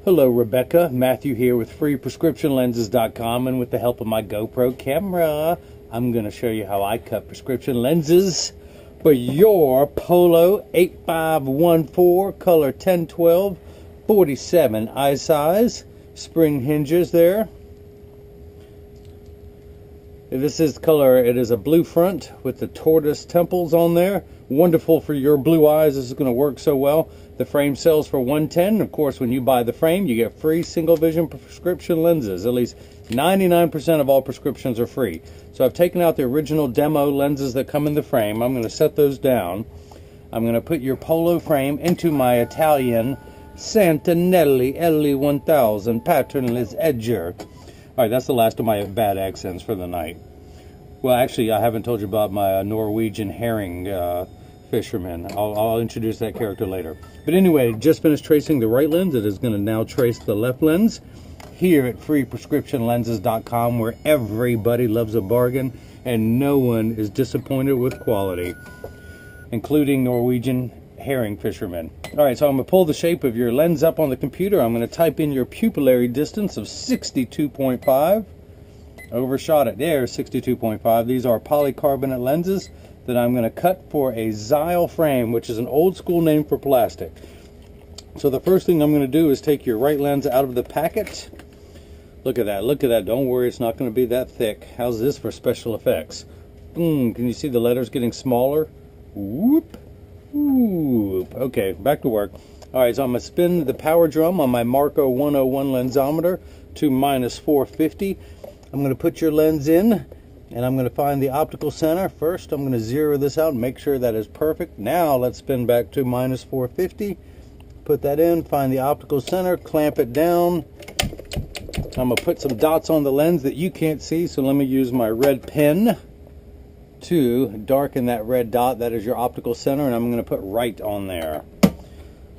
Hello Rebecca, Matthew here with freeprescriptionlenses.com, and with the help of my GoPro camera, I'm going to show you how I cut prescription lenses for your Polo 8514 color 1012 47 eye size. Spring hinges there. This is color, it is a blue front with the tortoise temples on there. Wonderful for your blue eyes. This is going to work so well. The frame sells for $110. Of course, when you buy the frame, you get free single vision prescription lenses. At least 99% of all prescriptions are free. So I've taken out the original demo lenses that come in the frame. I'm going to set those down. I'm going to put your Polo frame into my Italian Santinelli LE1000 patternless edger. All right, that's the last of my bad accents for the night. Well, actually, I haven't told you about my Norwegian herring fisherman. I'll introduce that character later. But anyway, just finished tracing the right lens. It is going to now trace the left lens here at freeprescriptionlenses.com, where everybody loves a bargain and no one is disappointed with quality, including Norwegian herring fishermen. All right, so I'm going to pull the shape of your lens up on the computer. I'm going to type in your pupillary distance of 62.5. Overshot it there, 62.5. These are polycarbonate lenses that I'm going to cut for a Xyle frame, which is an old school name for plastic. So the first thing I'm going to do is take your right lens out of the packet. Look at that, look at that. Don't worry, it's not going to be that thick. How's this for special effects? Can you see the letters getting smaller? Whoop, whoop. Okay, back to work. All right, so I'm going to spin the power drum on my Marco 101 lensometer to -450. I'm going to put your lens in, and I'm going to find the optical center. First, I'm going to zero this out and make sure that is perfect. Now, let's spin back to -450. Put that in, find the optical center, clamp it down. I'm going to put some dots on the lens that you can't see, so let me use my red pen to darken that red dot. That is your optical center, and I'm going to put right on there.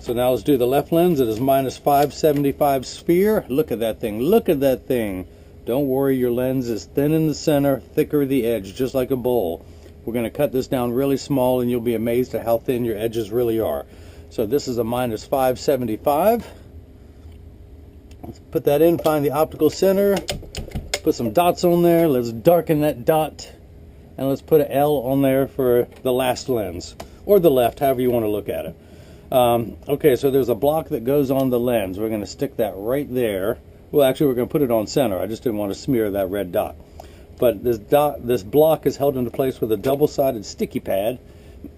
So now let's do the left lens. It is -575 sphere. Look at that thing. Look at that thing. Don't worry, your lens is thin in the center, thicker the edge, just like a bowl. We're going to cut this down really small, and you'll be amazed at how thin your edges really are. So this is a -575. Let's put that in, find the optical center, put some dots on there. Let's darken that dot, and let's put an L on there for the last lens, or the left, however you want to look at it. Okay, so there's a block that goes on the lens. We're going to stick that right there. Well, actually, we're going to put it on center. I just didn't want to smear that red dot. But this block is held into place with a double-sided sticky pad.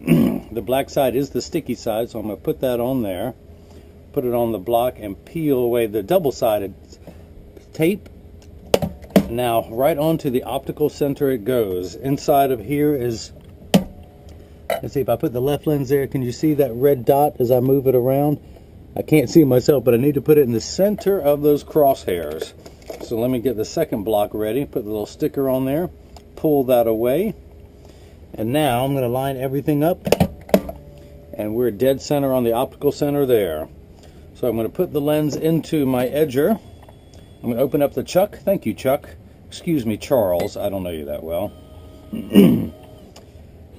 The black side is the sticky side, so I'm going to put that on there. Put it on the block and peel away the double-sided tape. Now, right onto the optical center it goes. Inside of here is, let's see, if I put the left lens there, can you see that red dot as I move it around? I can't see myself, but I need to put it in the center of those crosshairs. So let me get the second block ready. Put the little sticker on there. Pull that away. And now I'm going to line everything up. And we're dead center on the optical center there. So I'm going to put the lens into my edger. I'm going to open up the chuck. Thank you, Chuck. Excuse me, Charles. I don't know you that well.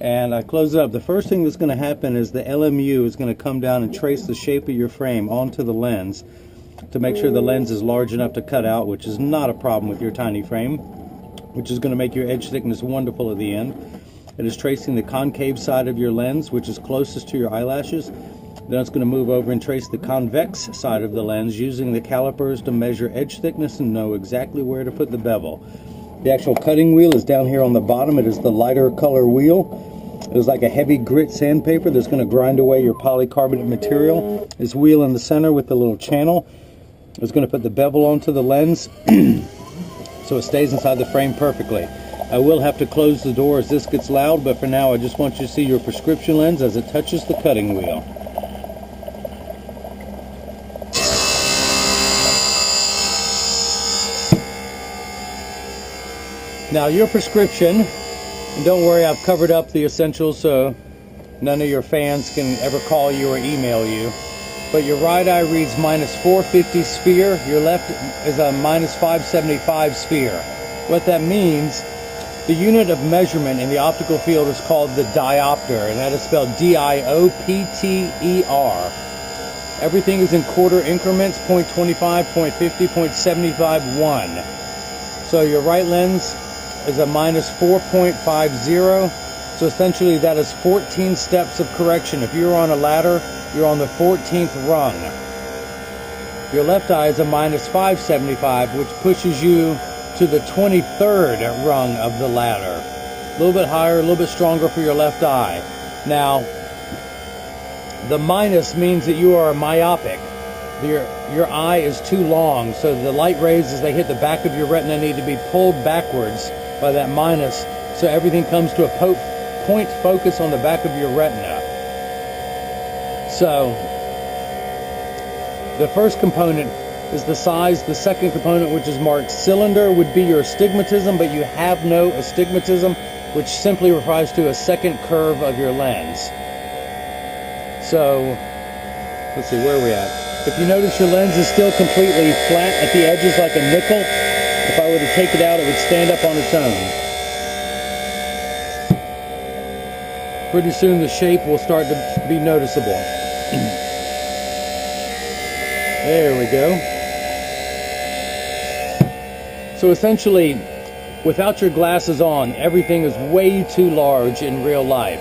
And I close it up. The first thing that's going to happen is the LMU is going to come down and trace the shape of your frame onto the lens to make sure the lens is large enough to cut out, which is not a problem with your tiny frame, which is going to make your edge thickness wonderful at the end. It is tracing the concave side of your lens, which is closest to your eyelashes. Then it's going to move over and trace the convex side of the lens using the calipers to measure edge thickness and know exactly where to put the bevel. The actual cutting wheel is down here on the bottom. It is the lighter color wheel. It is like a heavy grit sandpaper that's going to grind away your polycarbonate material. This wheel in the center with the little channel is going to put the bevel onto the lens so it stays inside the frame perfectly. I will have to close the door as this gets loud, but for now I just want you to see your prescription lens as it touches the cutting wheel. Now your prescription, and don't worry, I've covered up the essentials so none of your fans can ever call you or email you. But your right eye reads -450 sphere, your left is a -575 sphere. What that means, the unit of measurement in the optical field is called the diopter, and that is spelled D-I-O-P-T-E-R. Everything is in quarter increments, 0.25, 0.50, 0.75, 1. So your right lens is a minus 4.50. So essentially that is 14 steps of correction. If you're on a ladder, you're on the 14th rung. Your left eye is a minus 575, which pushes you to the 23rd rung of the ladder. A little bit higher, a little bit stronger for your left eye. Now, the minus means that you are myopic. Your eye is too long, so the light rays as they hit the back of your retina need to be pulled backwards by that minus, so everything comes to a point focus on the back of your retina. So the first component is the size. The second component, which is marked cylinder, would be your astigmatism, but you have no astigmatism, which simply refers to a second curve of your lens. So let's see, where are we at? If you notice, your lens is still completely flat at the edges like a nickel. If I were to take it out, it would stand up on its own. Pretty soon the shape will start to be noticeable. There we go. So essentially, without your glasses on, everything is way too large in real life.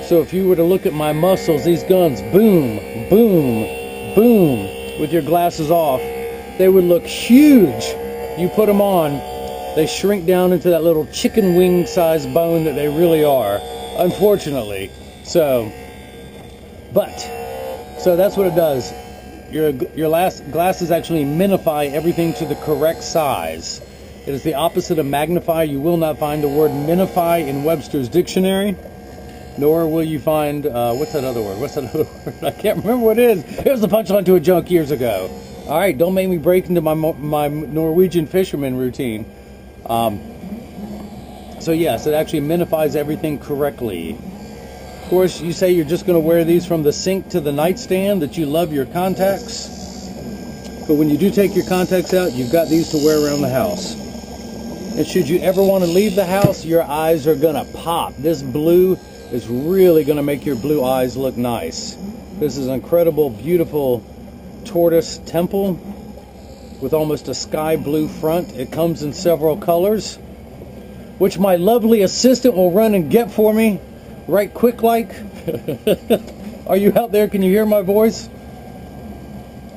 So if you were to look at my muscles, these guns, boom, boom, boom, with your glasses off, they would look huge. You put them on, they shrink down into that little chicken wing sized bone that they really are, unfortunately. So that's what it does. Your glasses actually minify everything to the correct size. It is the opposite of magnify. You will not find the word minify in Webster's dictionary, nor will you find, what's that other word? I can't remember what it is. It was the punchline to a joke years ago. All right, don't make me break into my Norwegian fisherman routine. So yes, it actually minifies everything correctly. Of course, you say you're just going to wear these from the sink to the nightstand, that you love your contacts. But when you do take your contacts out, you've got these to wear around the house. And should you ever want to leave the house, your eyes are going to pop. This blue is really going to make your blue eyes look nice. This is an incredible, beautiful tortoise temple with almost a sky blue front. It comes in several colors, which my lovely assistant will run and get for me right quick like. Are you out there? Can you hear my voice?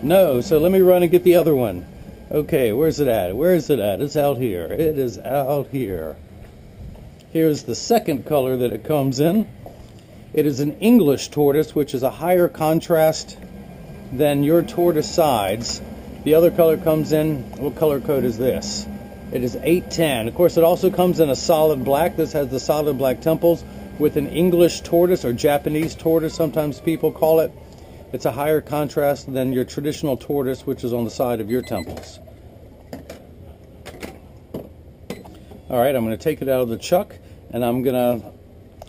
No, so let me run and get the other one. Okay, where's it at? Where is it at? It's out here. It is out here. Here's the second color that it comes in. It is an English tortoise, which is a higher contrast than your tortoise sides. The other color comes in, what color code is this? It is 810. Of course, it also comes in a solid black. This has the solid black temples with an English tortoise, or Japanese tortoise, sometimes people call it. It's a higher contrast than your traditional tortoise, which is on the side of your temples. All right, I'm going to take it out of the chuck, and I'm going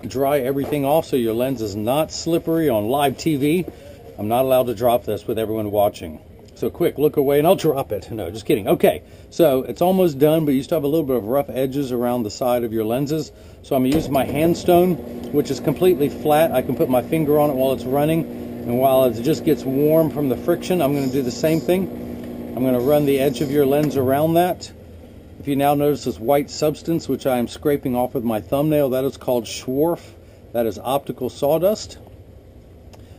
to dry everything off so your lens is not slippery on live TV. I'm not allowed to drop this with everyone watching. So quick, look away and I'll drop it. No, just kidding. Okay, so it's almost done, but you still have a little bit of rough edges around the side of your lenses. So I'm going to use my hand stone, which is completely flat. I can put my finger on it while it's running, and while it just gets warm from the friction, I'm going to do the same thing. I'm going to run the edge of your lens around that. If you now notice this white substance, which I am scraping off with my thumbnail, that is called Schwarf. That is optical sawdust.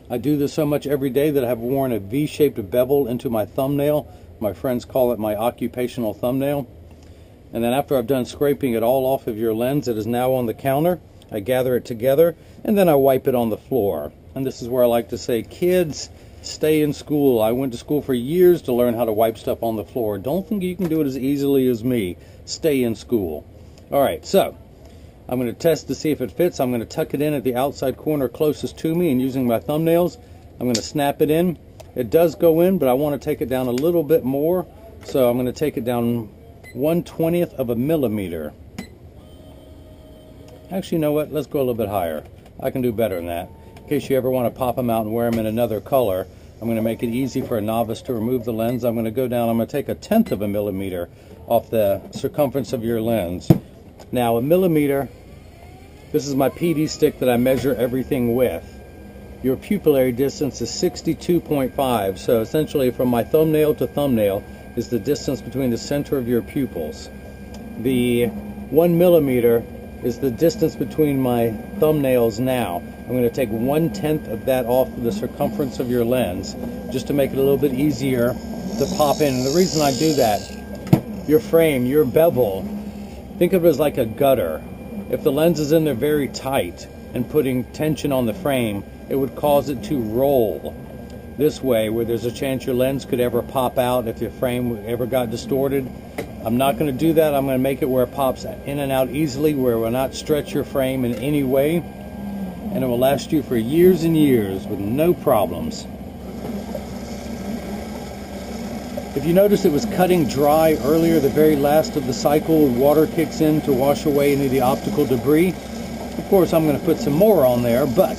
I do this so much every day that I have worn a V-shaped bevel into my thumbnail. My friends call it my occupational thumbnail. And then after I've done scraping it all off of your lens, it is now on the counter. I gather it together, and then I wipe it on the floor. And this is where I like to say, kids, stay in school. I went to school for years to learn how to wipe stuff on the floor. Don't think you can do it as easily as me. Stay in school. All right, so I'm going to test to see if it fits. I'm going to tuck it in at the outside corner closest to me, and using my thumbnails, I'm going to snap it in. It does go in, but I want to take it down a little bit more, so I'm going to take it down 1/20th of a millimeter. Actually, you know what? Let's go a little bit higher. I can do better than that. In case you ever want to pop them out and wear them in another color, I'm going to make it easy for a novice to remove the lens. I'm going to go down, I'm going to take 1/10 of a millimeter off the circumference of your lens. Now, a millimeter, this is my PD stick that I measure everything with. your pupillary distance is 62.5. So essentially from my thumbnail to thumbnail is the distance between the center of your pupils. The 1 millimeter is the distance between my thumbnails now. I'm going to take 1/10 of that off the circumference of your lens just to make it a little bit easier to pop in. And the reason I do that, your frame, your bevel, think of it as like a gutter. If the lens is in there very tight and putting tension on the frame, it would cause it to roll this way, where there's a chance your lens could ever pop out if your frame ever got distorted. I'm not going to do that. I'm going to make it where it pops in and out easily, where it will not stretch your frame in any way, and it will last you for years and years with no problems. If you notice it was cutting dry earlier, the very last of the cycle, water kicks in to wash away any of the optical debris. Of course, I'm going to put some more on there, but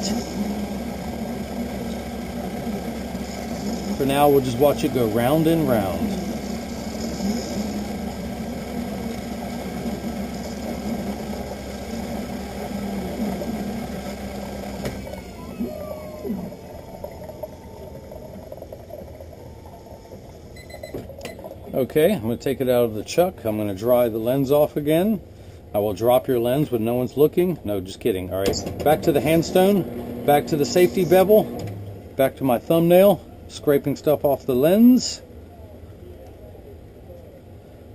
for now, we'll just watch it go round and round. Okay, I'm going to take it out of the chuck. I'm going to dry the lens off again. I will drop your lens when no one's looking. No, just kidding. All right, back to the handstone, back to the safety bevel, back to my thumbnail, scraping stuff off the lens,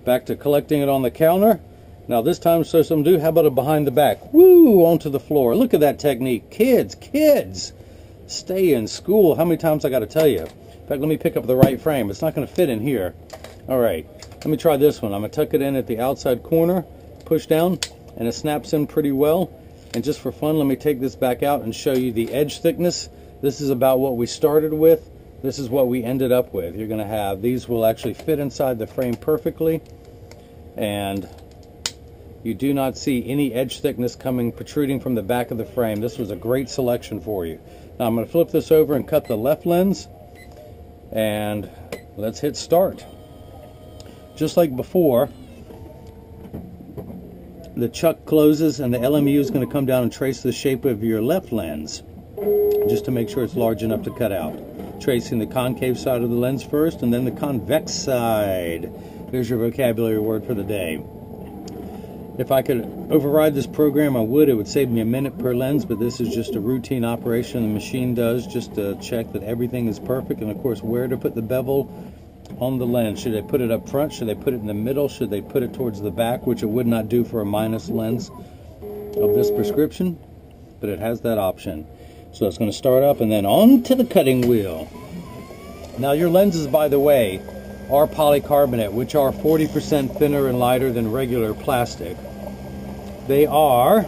back to collecting it on the counter. Now this time, so some do, how about a behind the back? Woo, onto the floor. Look at that technique. Kids, stay in school. How many times I got to tell you? In fact, let me pick up the right frame. It's not going to fit in here. All right, let me try this one. I'm going to tuck it in at the outside corner, push down, and it snaps in pretty well. And just for fun, let me take this back out and show you the edge thickness. This is about what we started with. This is what we ended up with. You're going to have, these will actually fit inside the frame perfectly, and you do not see any edge thickness protruding from the back of the frame. This was a great selection for you. Now I'm going to flip this over and cut the left lens, and let's hit start. Just like before, the chuck closes and the LMU is going to come down and trace the shape of your left lens, just to make sure it's large enough to cut out. Tracing the concave side of the lens first, and then the convex side. There's your vocabulary word for the day. If I could override this program, I would. It would save me a minute per lens, but this is just a routine operation the machine does just to check that everything is perfect, and of course where to put the bevel on the lens. Should they put it up front? Should they put it in the middle? Should they put it towards the back, which it would not do for a minus lens of this prescription, but it has that option. So it's going to start up and then on to the cutting wheel. Now your lenses, by the way, are polycarbonate, which are 40% thinner and lighter than regular plastic. They are,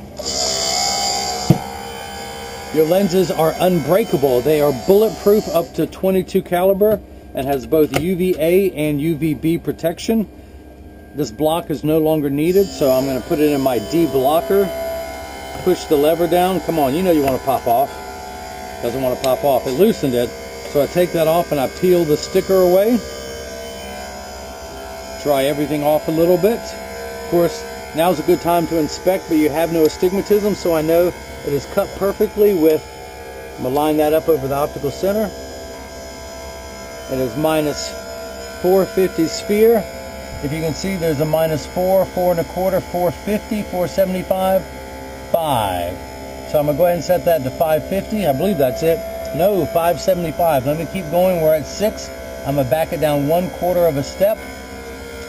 your lenses are unbreakable. They are bulletproof up to 22 caliber and has both UVA and UVB protection. This block is no longer needed, so I'm going to put it in my D blocker. Push the lever down. Come on, you know you want to pop off. Doesn't want to pop off. It loosened it, so I take that off and I peel the sticker away. Dry everything off a little bit. Of course, now's a good time to inspect, but you have no astigmatism, so I know it is cut perfectly with, I'm going to line that up over the optical center. It is minus 450 sphere. If you can see, there's a minus 4, 4 1/4, 450, 475, 5. So I'm going to go ahead and set that to 550. I believe that's it. No, 575. Let me keep going. We're at 6. I'm going to back it down 1/4 of a step,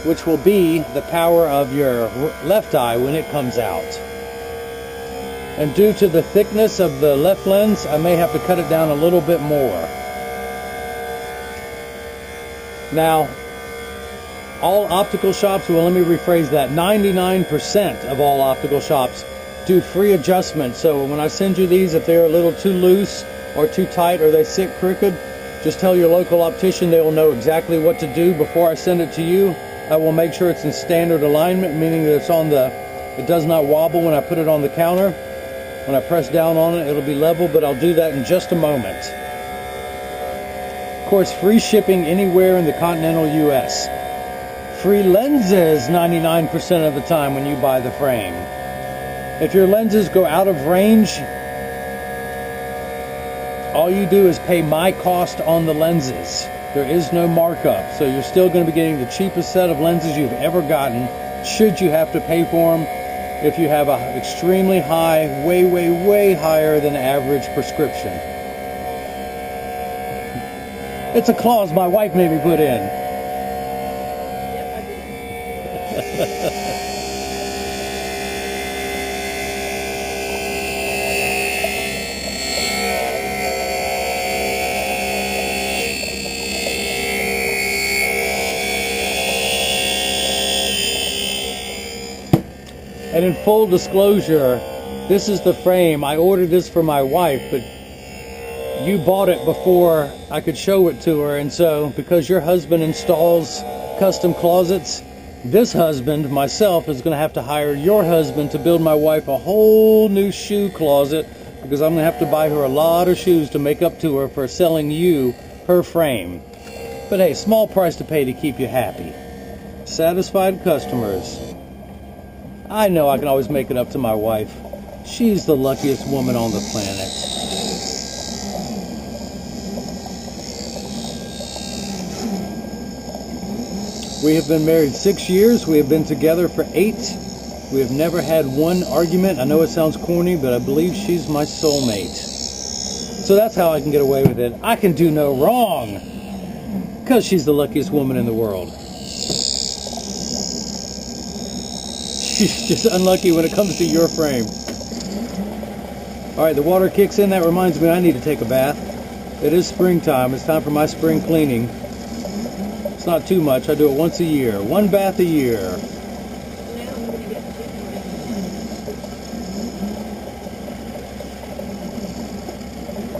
which will be the power of your left eye when it comes out. And due to the thickness of the left lens, I may have to cut it down a little bit more. Now, all optical shops, well, let me rephrase that, 99% of all optical shops do free adjustment. So when I send you these, if they're a little too loose or too tight or they sit crooked, just tell your local optician. They will know exactly what to do before I send it to you. I will make sure it's in standard alignment, meaning that it's on it does not wobble when I put it on the counter. When I press down on it, it'll be level, but I'll do that in just a moment. Of course, free shipping anywhere in the continental US. Free lenses 99% of the time when you buy the frame. If your lenses go out of range All you do is pay my cost on the lenses. There is no markup, so you're still going to be getting the cheapest set of lenses you've ever gotten, should you have to pay for them. If you have an extremely high, way higher than average prescription. It's a clause my wife made me put in. And in full disclosure, this is the frame. I ordered this for my wife, but you bought it before I could show it to her. And so, because your husband installs custom closets, this husband, myself, is going to have to hire your husband to build my wife a whole new shoe closet, because I'm going to have to buy her a lot of shoes to make up to her for selling you her frame. But hey, small price to pay to keep you happy. Satisfied customers. I know I can always make it up to my wife. She's the luckiest woman on the planet. We have been married 6 years. We have been together for 8. We have never had one argument. I know it sounds corny, but I believe she's my soulmate. So that's how I can get away with it. I can do no wrong, because she's the luckiest woman in the world. She's just unlucky when it comes to your frame. Alright, the water kicks in. That reminds me I need to take a bath. It is springtime. It's time for my spring cleaning. It's not too much. I do it once a year. 1 bath a year.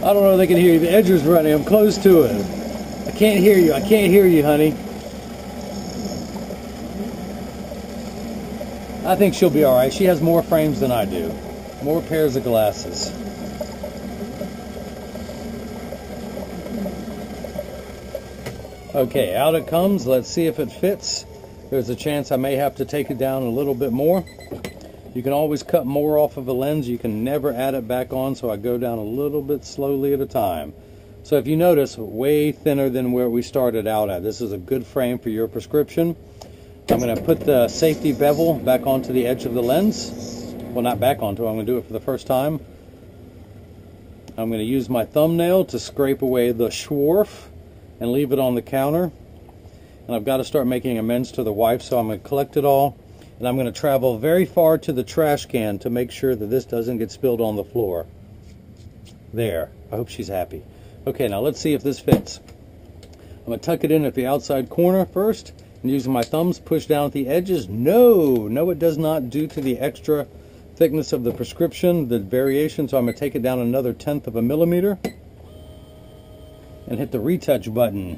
I don't know if they can hear you. The edger's running. I'm close to it. I can't hear you. I can't hear you, honey. I think she'll be alright. She has more frames than I do. More pairs of glasses. Okay, out it comes. Let's see if it fits. There's a chance I may have to take it down a little bit more. You can always cut more off of a lens. You can never add it back on, so I go down a little bit slowly at a time. So if you notice, way thinner than where we started out at. This is a good frame for your prescription. I'm going to put the safety bevel back onto the edge of the lens. Well, not back onto it. I'm going to do it for the first time. I'm going to use my thumbnail to scrape away the schwarf and leave it on the counter. And I've got to start making amends to the wife, so I'm going to collect it all. And I'm going to travel very far to the trash can to make sure that this doesn't get spilled on the floor. There. I hope she's happy. Okay, now let's see if this fits. I'm going to tuck it in at the outside corner first. And using my thumbs, push down at the edges. No, it does not, due to the extra thickness of the prescription, the variation. So I'm going to take it down another 1/10 of a millimeter and hit the retouch button.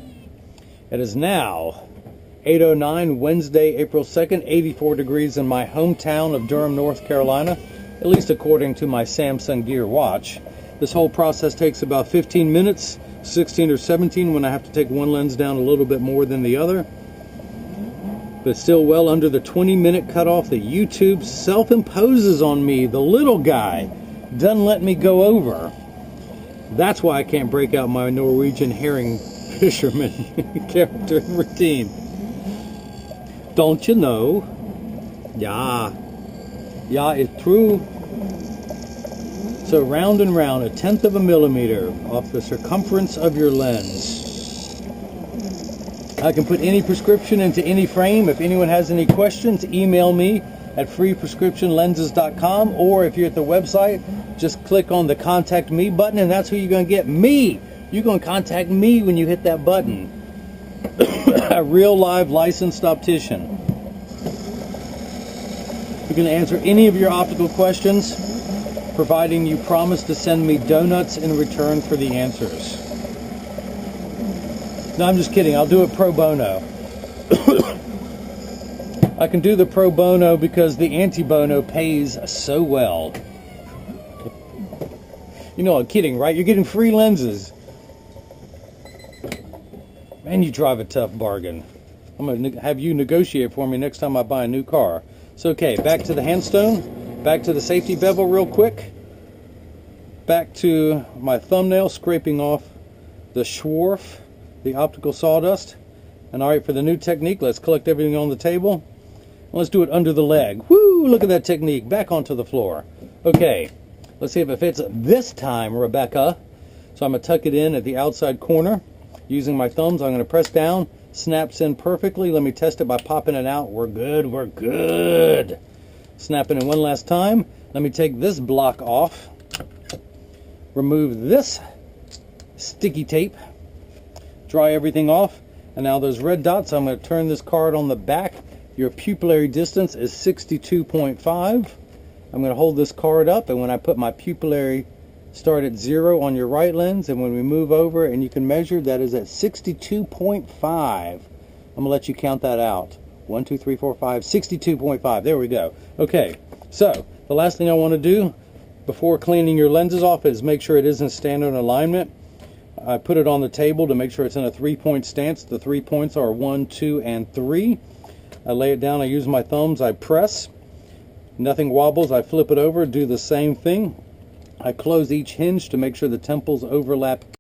It is now 8:09, Wednesday, April 2nd, 84 degrees in my hometown of Durham, North Carolina, at least according to my Samsung Gear watch. This whole process takes about 15 minutes, 16 or 17 when I have to take one lens down a little bit more than the other. But still well under the 20-minute cutoff that YouTube self-imposes on me. The little guy doesn't let me go over. That's why I can't break out my Norwegian herring fisherman character routine. Don't you know? Yeah, it's true. So round and round, 1/10 of a millimeter off the circumference of your lens. I can put any prescription into any frame. If anyone has any questions, email me at freeprescriptionlenses.com, or if you're at the website, just click on the Contact Me button, and that's who you're going to get. Me! You're going to contact me when you hit that button. A real live licensed optician. We're going to answer any of your optical questions, providing you promise to send me donuts in return for the answers. No, I'm just kidding. I'll do it pro bono. I can do the pro bono because the anti-bono pays so well. You know, I'm kidding, right? You're getting free lenses. Man, you drive a tough bargain. I'm going to have you negotiate for me next time I buy a new car. So, okay, back to the handstone. Back to the safety bevel real quick. back to my thumbnail, scraping off the Schwarf, the optical sawdust. And all right, for the new technique, let's collect everything on the table. Let's do it under the leg. Woo! Look at that technique. Back onto the floor. Okay, let's see if it fits this time, Rebecca. So I'm going to tuck it in at the outside corner. Using my thumbs, I'm going to press down. Snaps in perfectly. Let me test it by popping it out. We're good. We're good. Snapping in one last time. Let me take this block off. Remove this sticky tape. Dry everything off. And now those red dots, I'm going to turn this card on the back. Your pupillary distance is 62.5. I'm going to hold this card up, and when I put my pupillary start at 0 on your right lens, and when we move over and you can measure, that is at 62.5. I'm going to let you count that out. 1, 2, 3, 4, 5, 62.5. There we go. Okay, so the last thing I want to do before cleaning your lenses off is make sure it is in standard alignment. I put it on the table to make sure it's in a 3-point stance. The 3 points are 1, 2, and 3. I lay it down, I use my thumbs, I press. Nothing wobbles, I flip it over, do the same thing. I close each hinge to make sure the temples overlap